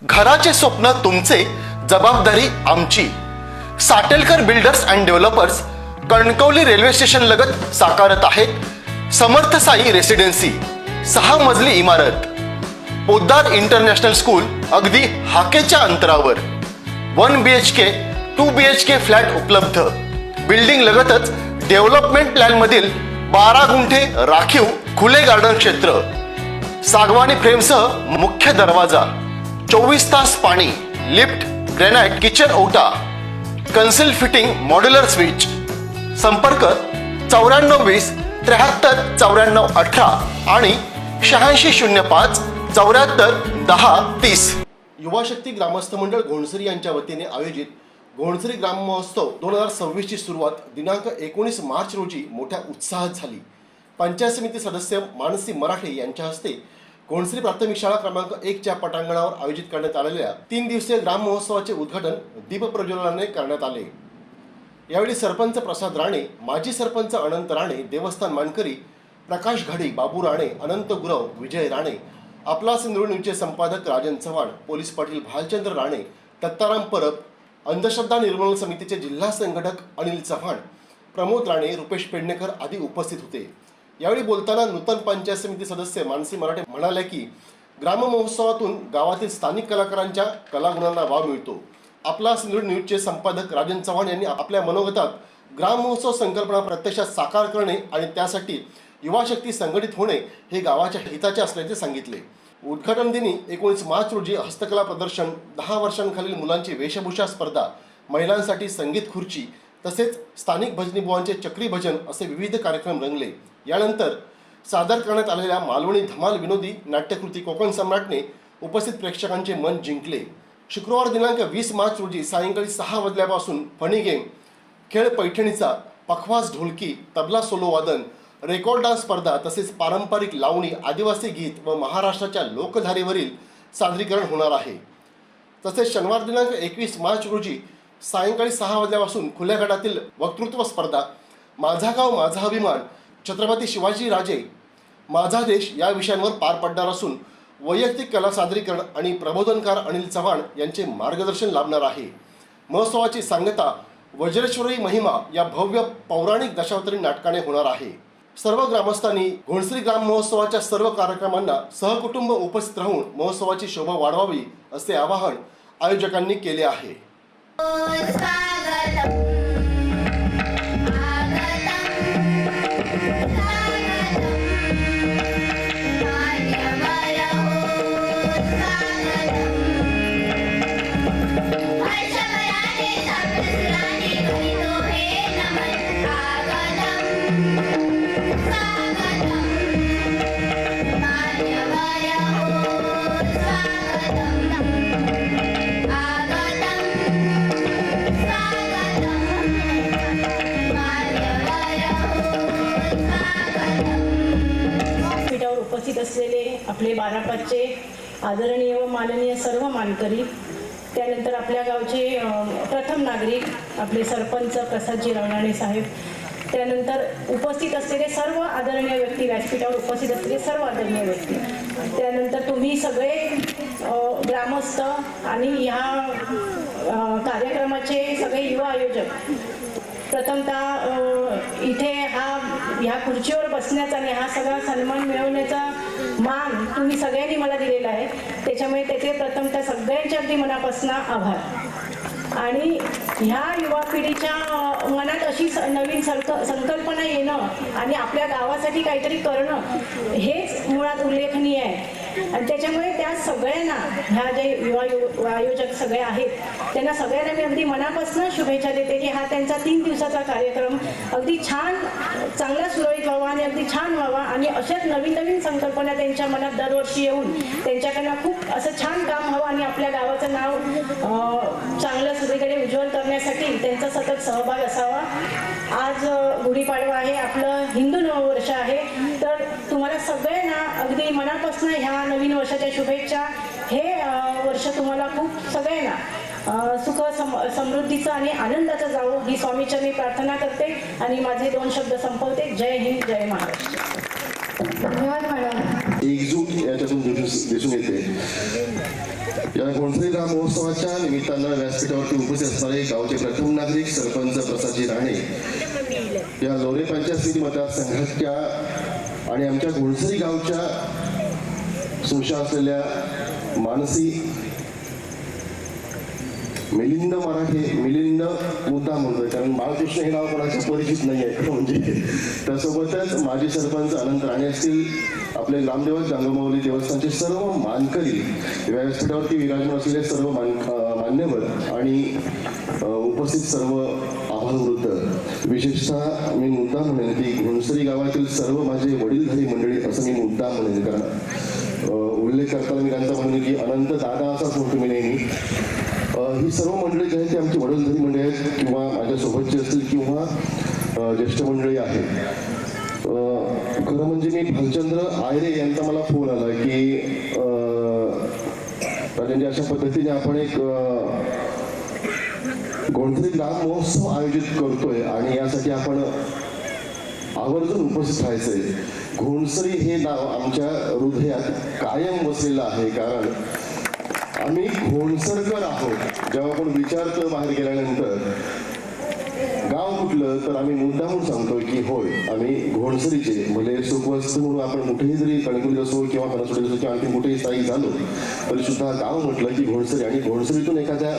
घराचे स्वप्न तुमचे, जबाबदारी आमची. Satelkar builders and developers Kankavli railway station लगत साकारत आहेत समर्थ साई रेसिडेन्सी. 6 मजली इमारत, पोद्दार इंटरनॅशनल स्कूल अगदी हाकेच्या अंतरावर. 1 BHK 2 BHK फ्लॅट उपलब्ध. बिल्डिंग लगतच डेव्हलपमेंट प्लॅन मधील 12 गुंठे राखीव खुले गार्डन क्षेत्र. सागवानी फ्रेमसह मुख्य दरवाजा, 24 तास पाणी, लिफ्ट, ग्रेनाइट किचन ओटा, कन्सिल फिटिंग मॉड्युलर स्विच. संपर्क 9420 73 94 18 आणि 8605 74 10 30. युवा शक्ती ग्रामस्थ मंडळ घोणसरी यांच्या वतीने आयोजित घोणसरी ग्राम महोत्सव 2026 ची सुरुवात दिनांक 19 मार्च रोजी मोठ्या उत्साहात झाली. पंचायत समिती सदस्य मानसी मराठे यांच्या हस्ते घोणसरी प्राथमिक शाळा क्रमांक 1 च्या पटांगणावर आयोजित करण्यात आलेल्या 3 दिवसीय ग्राम महोत्सवाचे उद्घाटन दीप प्रज्वलनाने करण्यात आले. यावेळी सरपंच प्रसाद राणे, माजी सरपंच अनंत राणे, देवस्थान मानकरी प्रकाश घाडी, बाबू राणे, अनंत गुरव, विजय राणे, आपला सिंधुदुर्ग न्यूजचे संपादक राजन चव्हाण, पोलीस पाटील भालचंद्र राणे, दत्ताराम परब, अंधश्रद्धा निर्मूलन समितीचे जिल्हा संघटक अनिल चव्हाण, प्रमोद राणे, रुपेश पेडणेकर आदी उपस्थित होते. यावेळी बोलताना नूतन पंचायत समिती सदस्य मानसी मराठे म्हणाले की ग्राम महोत्सवातून गावातील स्थानिक कलाकारांच्या कलागुणांना वाव मिळतो. आपला सिंधुदुर्ग न्यूजचे संपादक राजन चव्हाण यांनी आपल्या मनोगतात ग्राम महोत्सव संकल्पना प्रत्यक्षात साकार करणे आणि त्यासाठी युवा शक्ती संघटित होणे हे गावाच्या हिताचे असल्याचे सांगितले. उद्घाटन दिनी 19 मार्च रोजी हस्तकला प्रदर्शन, 10 वर्षांखालील मुलांची वेशभूषा स्पर्धा, महिलांसाठी संगीत खुर्ची तसेच स्थानिक भजनी बुवांचे चक्री भजन असे विविध कार्यक्रम रंगले. यानंतर सादर करण्यात आलेल्या मालवणी धमाल विनोदी नाट्यकृती कोकण सम्राटने उपस्थित प्रेक्षकांचे मन जिंकले. शुक्रवार दिनांक 20 मार्च रोजी सायंकाळी 6 वाजल्यापासून फणी गेम, खेळ पैठणीचा, पखवाज ढोलकी, तबला सोलो वादन, रेकॉर्ड डान्स स्पर्धा तसेच पारंपरिक लावणी, आदिवासी गीत व महाराष्ट्राच्या लोकधारेवरील सादरीकरण होणार आहे. तसेच शनिवार दिनांक 21 मार्च रोजी सायंकाळी 6 वाजल्यापासून खुल्या गटातील वक्तृत्व स्पर्धा, माझा गाव माझा अभिमान, छत्रपती शिवाजी राजे, माझा देश या विषयांवर पार पडणार असून वैयक्तिक कला सादरीकरण आणि प्रबोधनकार अनिल चव्हाण यांचे मार्गदर्शन लाभणार आहे. महोत्सवाची सांगता वज्रेश्वरी महिमा या भव्य पौराणिक दशावतारी नाटकाने होणार आहे. सर्व ग्रामस्थांनी घोणसरी ग्राम महोत्सवाच्या सर्व कार्यक्रमांना सहकुटुंब उपस्थित राहून महोत्सवाची शोभा वाढवावी असे आवाहन आयोजकांनी केले आहे. उपस्थित असलेले आपले 12/5चे आदरणीय व माननीय सर्व मानकरी, त्यानंतर आपल्या गावचे प्रथम नागरिक आपले सरपंच प्रसादजी राणे साहेब, त्यानंतर उपस्थित असलेले सर्व आदरणीय व्यक्ती, व्यासपीठावर उपस्थित असलेले सर्व आदरणीय व्यक्ती, त्यानंतर तुम्ही सगळे ग्रामस्थ आणि ह्या कार्यक्रमाचे सगळे युवा आयोजक. प्रथमतः इथे ह्या खुर्चीवर बसण्याचा आणि हा सगळा सन्मान मिळवण्याचा मान तुम्ही सगळ्यांनी मला दिलेला आहे, त्याच्यामुळे त्याचे प्रथमतः सगळ्यांच्या अगदी मनापासून आभार. आणि ह्या युवा पिढीच्या मनात अशी नवीन संकल्पना येणं आणि आपल्या गावासाठी काहीतरी करणं हेच मुळात उल्लेखनीय आहे. आणि त्याच्यामुळे त्या सगळ्यांना, ह्या जे युवा आयोजक सगळे आहेत त्यांना सगळ्यांना मी अगदी मनापासून शुभेच्छा देते की हा त्यांचा 3 दिवसाचा कार्यक्रम अगदी छान, चांगला सुरळीत व्हावा आणि अगदी छान व्हावा. आणि अशाच नवीन नवीन संकल्पना त्यांच्या मनात दरवर्षी येऊन त्यांच्याकडनं खूप असं छान काम व्हावं आणि आपल्या गावाचं नाव चांगलं सगळीकडे उज्ज्वल करण्यासाठी त्यांचा सतत सहभाग असावा. आज गुढीपाडवा आहे, आपलं हिंदू नववर्ष आहे, तर तुम्हाला सगळ्यांना अगदी मनापासून ह्या नवीन वर्षाच्या शुभेच्छा. हे वर्ष तुम्हाला खूप सगळ्यांना सुख समृद्धीचं आणि आनंदाचं जावं ही स्वामीचरणी प्रार्थना करते आणि माझे 2 शब्द संपवते. जय हिंद, जय महाराष्ट्र. धन्यवाद मॅडम. एकजूट याच्यातून दिसून येते. या घोणसरी ग्राम महोत्सवाच्या निमित्तानं व्यासपीठावरती उपस्थित असणारे गावचे प्रथम नागरिक सरपंच प्रसादजी राणे या लोणे पंचायत समिती मतदारसंघाच्या आणि आमच्या घोणसरी गावच्या सुशा असलेल्या मानसी मिलिंद मुद्दा म्हणतोय, कारण बाळकृष्ण हे नाव कोणाचं परिचित नाही आहे म्हणजे. त्यासोबतच माजी सरपंच अनंत राणे असतील, आपले ग्रामदेवत गंगामाऊली देवस्थानचे सर्व मानकरी, व्यासपीठावरती विराजमान असलेले सर्व मान्यवर आणि उपस्थित सर्व आभारवृद्ध. विशेषतः मी मुद्दा म्हणेन की घोणसरी गावातील सर्व माझे वडीलधारी मंडळी असं मी मुद्दा म्हणेन, कारण उल्लेख करताना मी त्यांचा म्हणेन की अनंत दादा असाच म्हणतो मी नेहमी. ही सर्व मंडळी जी आहेत ती आमची वडीलधारी मंडळी आहेत किंवा माझ्यासोबतची असतील किंवा ज्येष्ठ मंडळी आहेत. खरं म्हणजे मी भालचंद्र आयरे यांचा मला फोन आला की राजांनी अशा पद्धतीने आपण एक घोणसरी ग्राम महोत्सव आयोजित करतोय आणि यासाठी आपण आवर्जून उपस्थित राहायचंय. घोणसरी हे नाव आमच्या हृदयात कायम बसलेलं आहे, कारण आम्ही घोणसरकर आहोत. जेव्हा आपण विचारतो बाहेर गेल्यानंतर गाव कुठलं, तर आम्ही मुद्दामून सांगतो की होय आम्ही घोणसरीचे. भले सुखवस्तू म्हणून आपण कुठेही जरी कणकुलीत असो किंवा कणसोडीत असो किंवा आणखी कुठेही स्थायिक झालो तरी सुद्धा गाव म्हटलं की घोणसरी. आणि घोणसरीतून एखाद्या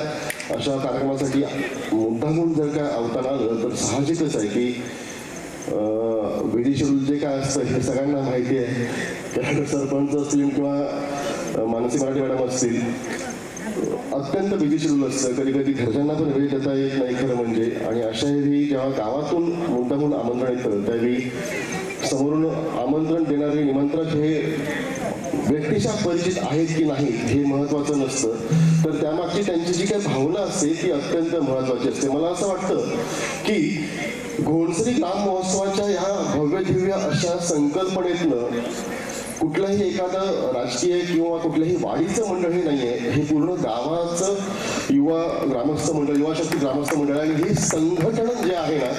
अशा कार्यक्रमासाठी मुद्दामून जर काय अवतार आलं तर साहजिकच आहे की विधी शेड्यूल जे काय असतं हे सगळ्यांना माहिती आहे. त्यानंतर सरपंच असतील किंवा मानसी मराठी मॅडम असतील, अत्यंत बिझी शेड्यूल असतं. कधी कधी घरच्यांना पण वेळ देता येत नाही खरं म्हणजे. आणि अशा वेळी जेव्हा गावातून मुद्दामून आमंत्रण येतं त्यावेळी समोरून आमंत्रण देणारे निमंत्रक हे व्यक्तीच्या परिचित आहेत की नाही हे महत्वाचं नसतं, तर त्यामागची त्यांची जी काही भावना असते ती अत्यंत महत्वाची असते. मला असं वाटतं की घोणसरी ग्राम महोत्सवाच्या ह्या भव्य दिव्य अशा संकल्पनेतनं कुठलंही एखादं राजकीय किंवा कुठल्याही वाढीचं मंडळ हे नाहीये. हे पूर्ण गावाचं युवा ग्रामस्थ मंडळ, युवा शक्ती ग्रामस्थ मंडळ आणि हे संघटन जे आहे ना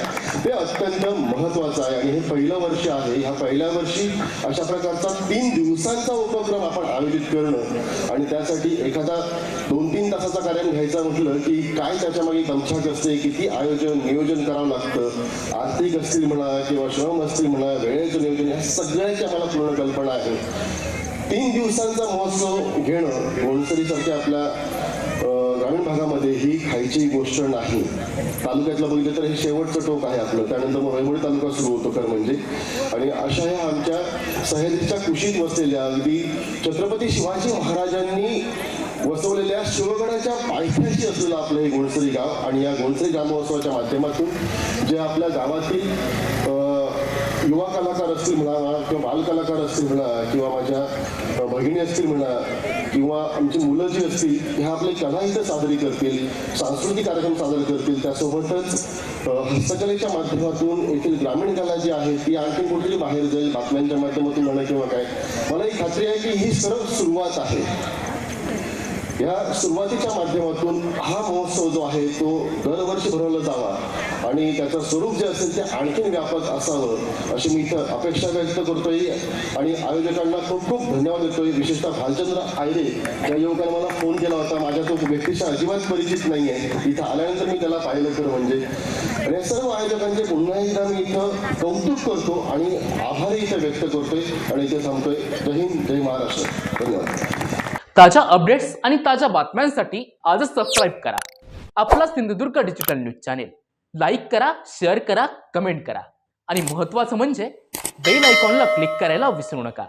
ते अत्यंत महत्वाचं आहे. आणि हे पहिलं वर्ष आहे. ह्या पहिल्या वर्षी अशा प्रकारचा 3 दिवसांचा उपक्रम आपण आयोजित करणं आणि त्यासाठी एखादा 2-3 तासाचा कार्यक्रम घ्यायचा म्हटलं की काय त्याच्यामागे दमछाक असते, किती आयोजन नियोजन करावं लागतं. आर्थिक असतील म्हणा किंवा श्रम असतील म्हणा, वेळेचं नियोजन, या सगळ्याची आम्हाला पूर्ण कल्पना आहे. 3 दिवसांचा महोत्सव घेणं घोणसरीसारख्या आपल्या ग्रामीण भागामध्ये ही खायची गोष्ट नाही. तालुक्यातलं बघितलं तर हे शेवटचं टोक आहे आपलं. त्यानंतर मग वैभवडी तालुका सुरू होतो खरं म्हणजे. आणि अशा ह्या आमच्या सह्याद्रीच्या कुशीत वसलेल्या अगदी छत्रपती शिवाजी महाराजांनी वसवलेल्या शिवगडाच्या पायथ्याशी असलेलं आपलं हे घोणसरी गाव. आणि या घोणसरी ग्राम महोत्सवाच्या माध्यमातून जे आपल्या गावातील युवा कलाकार असतील म्हणा किंवा बालकलाकार असतील म्हणा किंवा माझ्या भगिनी असतील म्हणा किंवा आमची मुलं जी असतील ह्या आपले कला इथं सादरी करतील, सांस्कृतिक कार्यक्रम सादर करतील. त्यासोबतच हस्तकलेच्या माध्यमातून येथील ग्रामीण कला जी आहे ती आणखी कुठेतरी बाहेर जाईल, बातम्यांच्या माध्यमातून म्हणा किंवा काय. मला ही खात्री आहे की ही सर्व सुरुवात आहे. या सुरुवातीच्या माध्यमातून हा महोत्सव जो आहे तो दरवर्षी भरवला जावा आणि त्याचं स्वरूप जे असेल ते आणखीन व्यापक असावं अशी मी इथं अपेक्षा व्यक्त करतोय. आणि आयोजकांना खूप खूप धन्यवाद देतोय. विशेषतः भालचंद्र आयरे या युवकाने मला फोन केला होता. माझ्या तो व्यक्तीशी अजिबात परिचित नाही आहे. इथं आल्यानंतर मी त्याला पाहिलं खरं म्हणजे. आणि या सर्व आयोजकांचे पुन्हा एकदा मी इथं कौतुक करतो आणि आभारही इथं व्यक्त करतोय आणि इथे थांबतोय. जय हिंद, जय महाराष्ट्र. धन्यवाद. ताज्या अपडेट्स आणि ताज्या बातम्यांसाठी आजच सबस्क्राईब करा आपला Sindhudurg digital news channel. Like करा, शेअर करा, कमेंट करा आणि महत्त्वाचं म्हणजे बेल आयकॉनला क्लिक करायला विसरू नका.